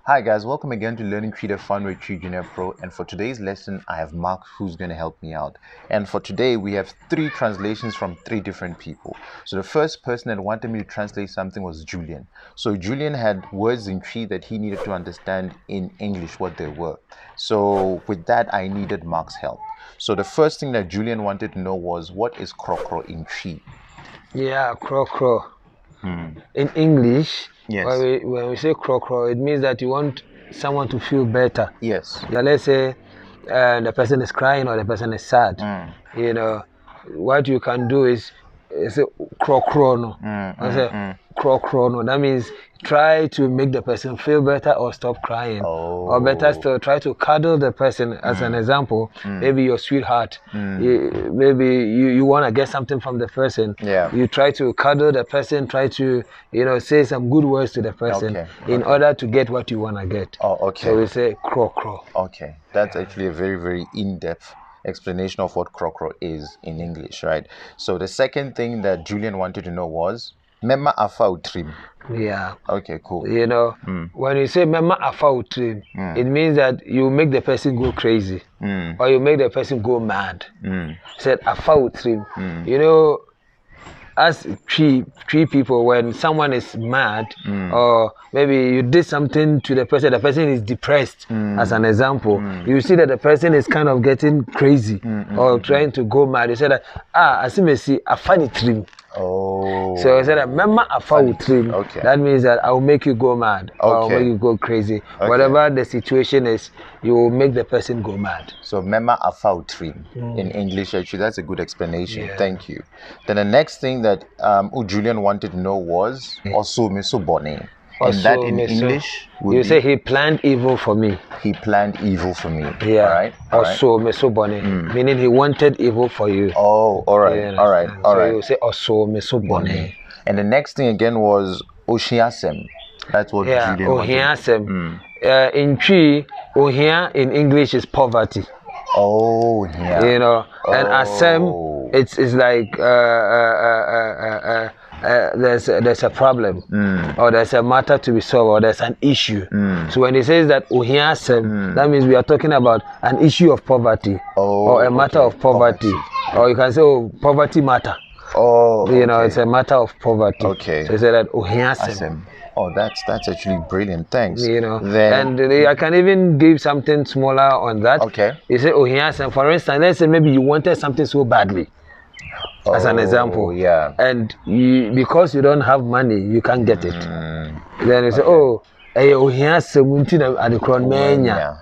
Hi guys, welcome again to Learning TWI Fun with TWI Junior Pro, and for today's lesson I have Mark who's going to help me out. And for today we have 3 translations from 3 different people. So the first person that wanted me to translate something was Julian. So Julian had words in TWI that he needed to understand in English what they were. So with that I needed Mark's help. So the first thing that Julian wanted to know was, what is Krɔkrɔ in TWI? Yeah, Krɔkrɔ. In English, yes. when we say Krɔkrɔ, it means that you want someone to feel better. Yes. Yeah, let's say the person is crying or the person is sad. You know, what you can do is say Krɔkrɔ no. Krɔkrɔ no. That means try to make the person feel better or stop crying. Or better still, try to cuddle the person. As an example, maybe your sweetheart, maybe you want to get something from the person. Yeah. You try to cuddle the person, try to, say some good words to the person in order to get what you want to get. So we say Krɔkrɔ. Okay, that's actually a very, very in-depth explanation of what Krɔkrɔ is in English, right? So the second thing that Julian wanted to know was Mema afa wotrim. Yeah. Okay, cool. When you say Mema afa wotrim, it means that you make the person go crazy or you make the person go mad. Said afa wotrim. As three people, when someone is mad or maybe you did something to the person is depressed, as an example, you see that the person is kind of getting crazy or trying to go mad. You say that, asem afa wotrim. So I said, "Mema afa wotrim." That means that I will make you go mad or make you go crazy. Whatever the situation is, you will make the person go mad. So Mema afa wotrim in English, actually, that's a good explanation. Thank you. Then the next thing that Julian wanted to know was Osoo meso bone. And that in English would you say he planned evil for me. He planned evil for me. Yeah. All right. Osoo meso bone, meaning he wanted evil for you. Oh, all right. All right. So you say Osoo meso bone. And the next thing again was asem. That's what Julian wanted. Asem. In TWI, Ohia in English is poverty. Yeah. And asem, it's like there's a problem or there's a matter to be solved or there's an issue. So when he says that Ohia asem, that means we are talking about an issue of poverty or a matter of poverty. Or you can say poverty matter. It's a matter of poverty. So you say that Ohia asem. That's actually brilliant. Thanks. And I can even give something smaller on that. You say Ohia asem. For instance, let's say maybe you wanted something so badly. As an example, and because you don't have money, you can't get it. Then you say, Ohia asem adekron menya.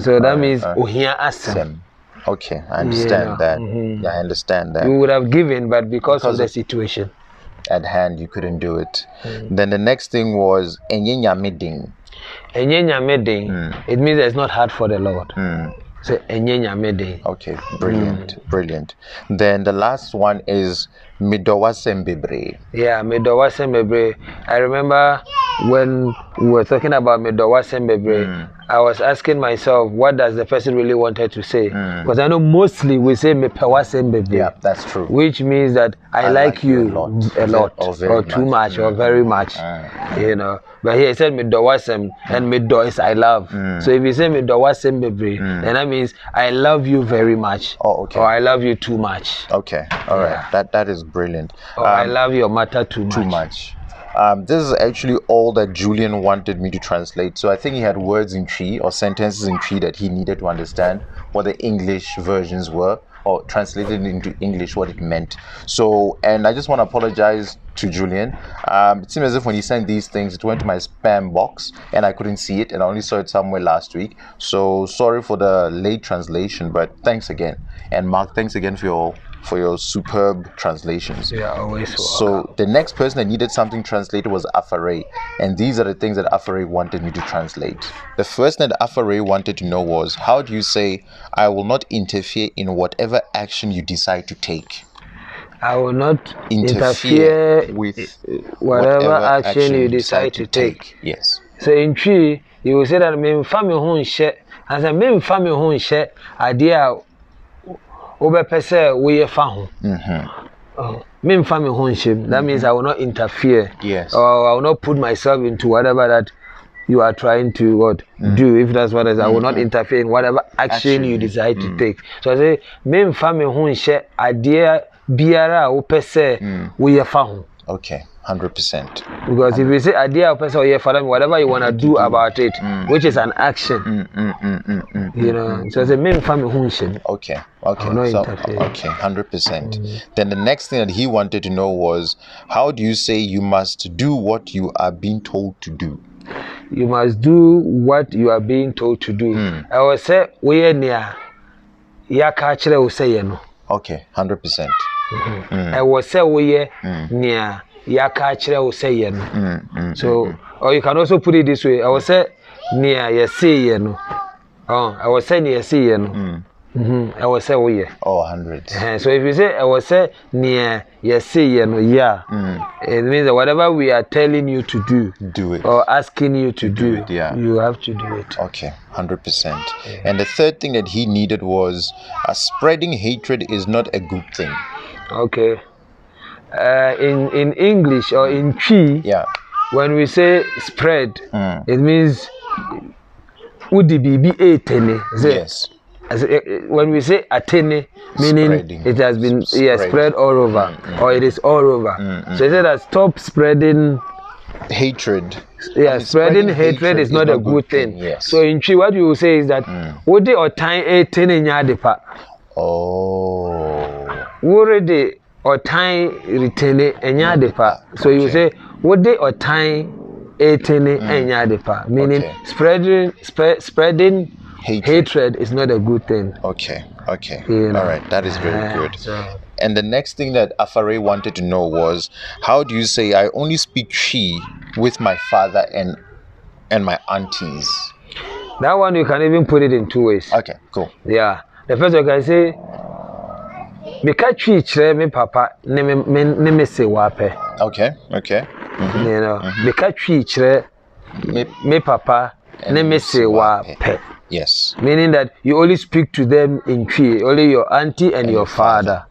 So that means Ohia asem. I understand that. Yeah, I understand that. You would have given, but because of the situation at hand, you couldn't do it. Then the next thing was Enye nyame. Enye nyame. It means it's not hard for the Lord. So Enye nyame. Okay, brilliant. Then the last one is Medo Waseem. Yeah, Medo Waseem. I remember when we were talking about Medo Waseem, I was asking myself, what does the person really wanted to say? Because I know mostly we say Mepe Waseem. Yeah, that's true. Which means that I like you a lot or too much or very much. But here it said Medo Waseem, and Medo is I love. So if you say Medo Waseem, then that means I love you very much. Or I love you too much. All right. That is brilliant. I love your matter too much. This is actually all that Julian wanted me to translate. So I think he had words in TWI or sentences in TWI that he needed to understand what the English versions were, or translated into English what it meant. So, and I just want to apologize to Julian. It seemed as if when he sent these things, it went to my spam box and I couldn't see it, and I only saw it somewhere last week. So sorry for the late translation, but thanks again. And Mark, thanks again for your superb translations. Yeah, always welcome. So the next person that needed something translated was Afare, and these are the things that Afare wanted me to translate. The first thing that Afare wanted to know was, how do you say, I will not interfere in whatever action you decide to take? I will not interfere with whatever action you decide to take. Yes. So in TWI, you will say that Menfa me ho nhyɛ. As I Menfa me ho nhyɛ, adeɛ wobɛ pese we fa ho. Menfa me ho nhyɛ. That means I will not interfere. Yes. Or I will not put myself into whatever that you are trying to what do. If that's what it is, I will not interfere in whatever action you decide to take. So I say, Menfa me ho nhyɛ adeɛ biara wopɛ sɛ woyɛ fa ho. Okay, 100%. Because if you say adeɛ wopɛ sɛ woyɛ fa ho, whatever you want to do about it, which is an action, you know. So I say, Menfa me ho nhyɛ. Okay, so, okay, 100%. Then the next thing that he wanted to know was, how do you say you must do what you are being told to do? You must do what you are being told to do. I will say, we are near Yaka Chile will say, no. Okay, 100%. I will say, we are near Yaka Chile will say, no. So, or you can also put it this way, I will say, near ye say, no. Oh, I will say, near say, no. I will say, we are. Oh, 100. So if you say, I will say, near ye say, no, yeah. It means that whatever we are telling you to do it. Or asking you to do it, yeah. You have to do it. Okay, 100%. And the third thing that he needed was spreading hatred is not a good thing. Okay. In English or in TWI, yeah, when we say spread, it means udi bibi etene. Yes. When we say atene, meaning spreading. It has been spread all over, or it is all over. So he said that stop spreading hatred. Yeah, spreading hatred is not a good thing. Yes. So in TWI, what you will say is that wode or time etene nyadepa. Oh. Wode or time retene nyadepa. So you say wode or time etene nyadepa, meaning spreading hatred is not a good thing. Okay. You know? All right, that is very good. And the next thing that Afare wanted to know was, how do you say I only speak TWI with my father and my aunties? That one you can even put it in two ways. Okay, cool. Yeah. The first one can say, Meka TWI chere me papa ne me se wape. Okay. You know, Meka TWI chere me papa ne me se wape. Yes. Meaning that you only speak to them in TWI, only your auntie and your father.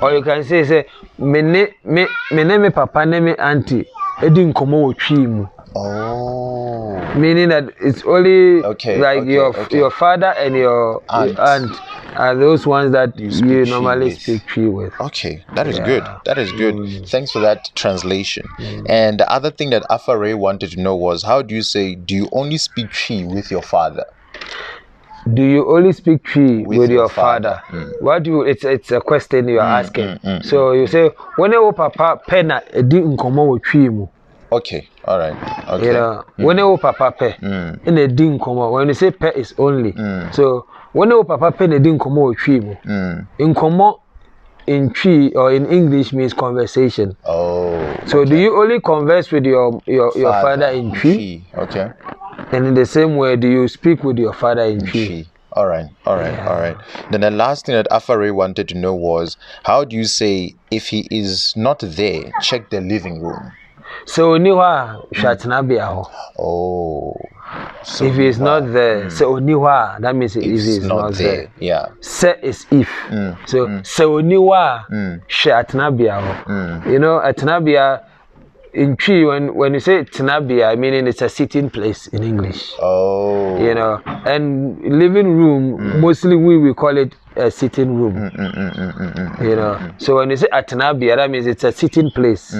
Or you can say me papa ne me auntie edi nkomo wo TWI mu. Oh. Meaning that it's only your father and your aunt are those ones that you normally speak TWI with. Okay, that is good. That is good. Thanks for that translation. And the other thing that Afare wanted to know was, how do you say, do you only speak TWI with your father? Do you only speak TWI with your father? It's a question you are asking. So you say, when your papa pena edi nkomo wo TWI mu. Okay, all right. Okay. You know, when your papa pe in a din nkomo, when you say pe is only. So when your papa pe edi nkomo wo TWI mu. Nkomo in TWI or in English means conversation. Oh. So do you only converse with your father in TWI? Okay. And in the same way, do you speak with your father in TWI? All right. Then the last thing that Afare wanted to know was, how do you say, if he is not there, check the living room? So niwa shatna ho. Oh. So if he is not there, so niwa, that means if he is not there. Yeah. Se is if. So niwa shatna ho. You know, atnabia in TWI, when you say tenabia, meaning it's a sitting place in English. Oh. You know, and living room, mostly we call it a sitting room. You know, so when you say tenabia, that means it's a sitting place.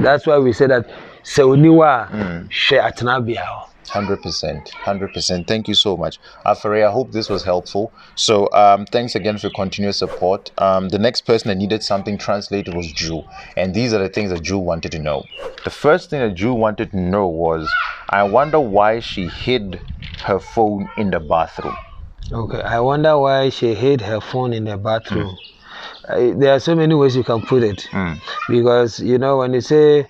That's why we say that seoniwa she tenabia. 100%. Thank you so much, Afare. I hope this was helpful. So thanks again for your continuous support. The next person that needed something translated was Drew, and these are the things that Drew wanted to know. The first thing that Drew wanted to know was, I wonder why she hid her phone in the bathroom. Okay, I wonder why she hid her phone in the bathroom. There are so many ways you can put it, because you know, when you say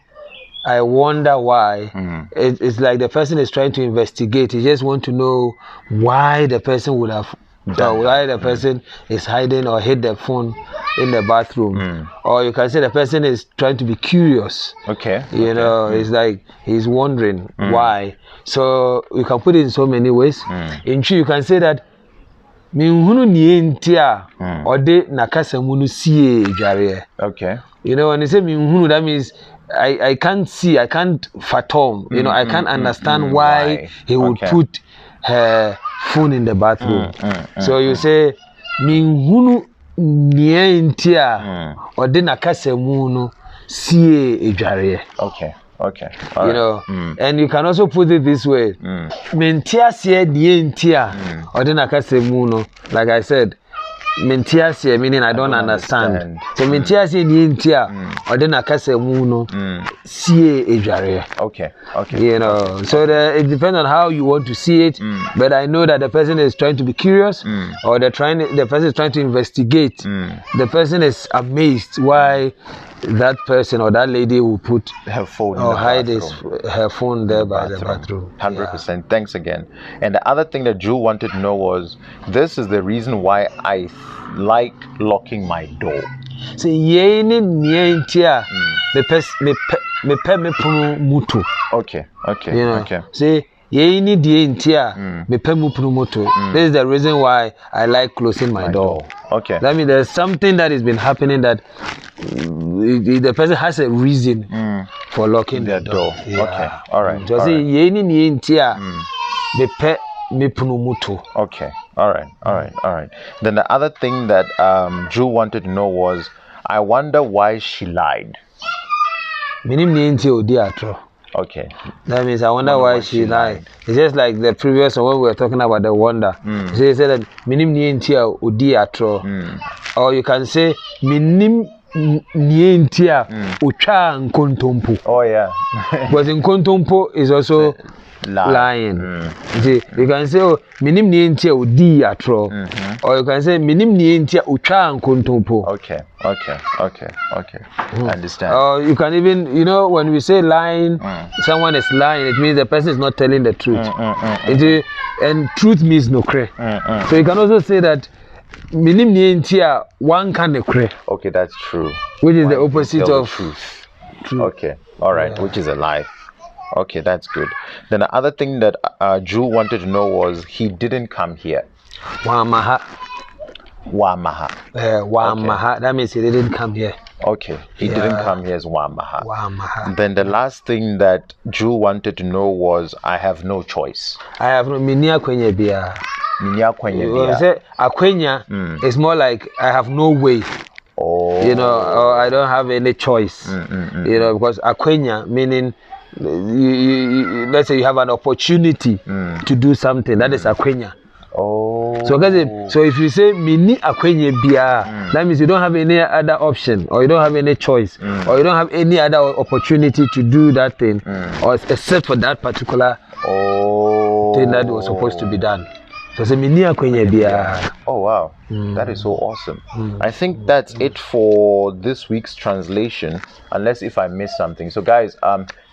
I wonder why, it's like the person is trying to investigate. He just want to know why the person would have why the person is hiding or hid the phone in the bathroom. Or you can say the person is trying to be curious. Okay. You know, it's like he's wondering why. So you can put it in so many ways. In TWI, you can say that minhunu nientia ode nakasa munu sie dware. Okay. You know, when you say minhunu, that means I can't see, I can't fathom, you know, I can't understand why he would put her phone in the bathroom. So you say, Minhunu nientia or dina kasemunu sie ejare. Okay. You know, and you can also put it this way. Mentia sie nientia or dina kasemunu. Like I said, mentia sie meaning I don't understand. So mentia sie nientia or dina kasemunu sie ejare. Okay. You know, so it depends on how you want to see it. But I know that the person is trying to be curious, or the person is trying to investigate. The person is amazed why that person or that lady will put her phone or hide her phone there by the bathroom. 100%. Thanks again. And the other thing that Drew wanted to know was, this is the reason why I like locking my door. So yeni nientia me punu mutu. Okay. You know, see yeni dientia me punu mutu. This is the reason why I like closing my door. Okay. That means there's something that has been happening that the person has a reason for locking the door. Yeah. Okay. All right. So see yeni nientia me punu mutu. Okay. All right. Then the other thing that Drew wanted to know was, I wonder why she lied. Okay. That means I wonder why she lied. It's just like the previous one when we were talking about the wonder. So he said that minim nientia odi atro. Or you can say minim nientia ucha nkontompo. Oh yeah. Because nkontompo is also lying. See, you can say minim nientia odi atro. Or you can say minim nientia ucha nkontompo. Okay. I understand. Or you can even, you know, when we say lying, someone is lying, it means the person is not telling the truth. And truth means no cre. So you can also say that minim nientia one can cre. Okay, that's true. Which is the opposite of truth. Okay, all right, which is a lie. Okay, that's good. Then the other thing that Drew wanted to know was, he didn't come here. Wamaha. Okay. That means he didn't come here. Okay, he didn't come here as Wamaha. Then the last thing that Drew wanted to know was, I have no choice. I have no minia kwenye biara. Say akwenya is more like I have no way. You know, or I don't have any choice. You know, because akwenya meaning you let's say you have an opportunity to do something. That is akwenya. So if you say mini akwenye bia, that means you don't have any other option, or you don't have any choice, or you don't have any other opportunity to do that thing, or except for that particular thing that was supposed to be done. So say mini akwenye bia. Oh wow, that is so awesome. I think that's it for this week's translation, unless if I missed something. So guys,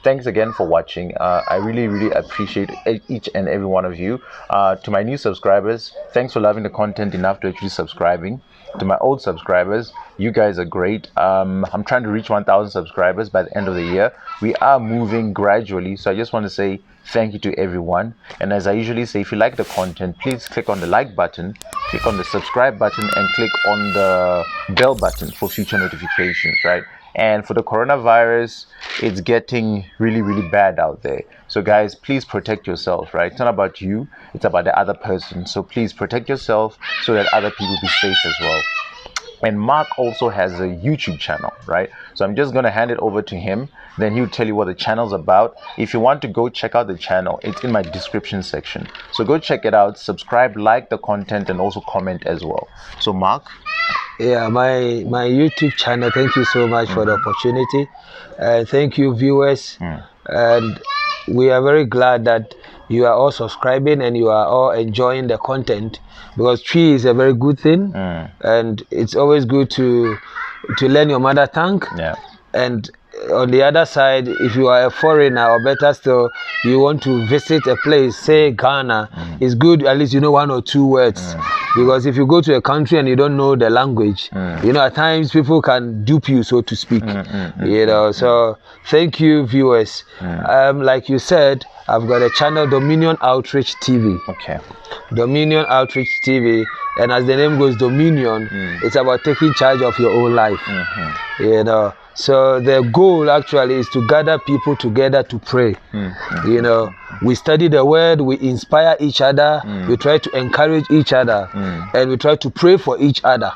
thanks again for watching. I really appreciate each and every one of you. To my new subscribers, thanks for loving the content enough to actually subscribing. To my old subscribers, you guys are great. I'm trying to reach 1,000 subscribers by the end of the year. We are moving gradually, so I just want to say thank you to everyone. And as I usually say, if you like the content, please click on the like button, click on the subscribe button, and click on the bell button for future notifications, right? And for the coronavirus, it's getting really bad out there. So guys, please protect yourself, right? It's not about you, it's about the other person. So please protect yourself so that other people be safe as well. And Mark also has a YouTube channel, right? So I'm just going to hand it over to him. Then he'll tell you what the channel's about. If you want to go check out the channel, it's in my description section. So go check it out, subscribe, like the content, and also comment as well. So Mark? Yeah, my YouTube channel, thank you so much for the opportunity. Thank you, viewers. And we are very glad that you are all subscribing and you are all enjoying the content, because TWI is a very good thing, and it's always good to learn your mother tongue. And on the other side, if you are a foreigner, or better still, you want to visit a place, say Ghana, it's good at least you know 1 or 2 words. Because if you go to a country and you don't know the language, you know, at times people can dupe you, so to speak. You know, so thank you, viewers. Like you said, I've got a channel, Dominion Outreach TV. Okay. Dominion Outreach TV, and as the name goes, Dominion, it's about taking charge of your own life. You know, so the goal goal actually is to gather people together to pray. You know, we study the word, we inspire each other, we try to encourage each other, and we try to pray for each other.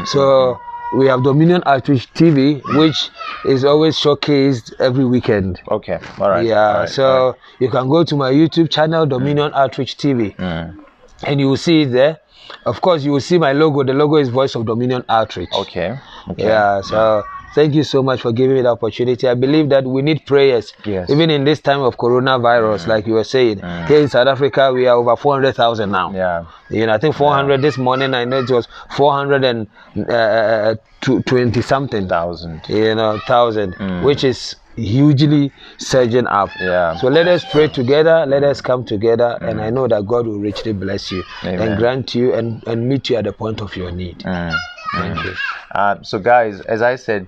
So we have Dominion Outreach TV, which is always showcased every weekend. Okay, all right. Yeah, all right, so you can go to my YouTube channel, Dominion Outreach TV, and you will see it there. Of course, you will see my logo. The logo is Voice of Dominion Outreach. Okay. Yeah, so thank you so much for giving me the opportunity. I believe that we need prayers, even in this time of coronavirus, like you were saying. Here in South Africa, we are over 400,000 now. Yeah. You know, I think 400 this morning. I know it was 420 something thousand. You know, thousand, which is hugely surging up. Yeah. So let us pray together. Let us come together, and I know that God will richly bless you and grant you and meet you at the point of your need. Thank you. So guys, as I said,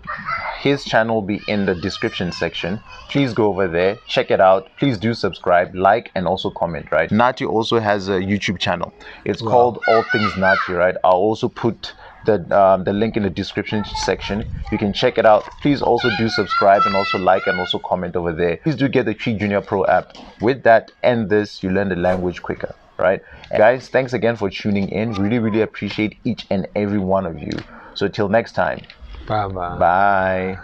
his channel will be in the description section. Please go over there, check it out. Please do subscribe, like, and also comment, right? Nati also has a YouTube channel. It's called All Things Nati, right? I'll also put the link in the description section. You can check it out. Please also do subscribe and also like and also comment over there. Please do get the TWI Junior Pro app. With that and this, you learn the language quicker, right? And guys, thanks again for tuning in. Really appreciate each and every one of you. So till next time. Bye. Bye.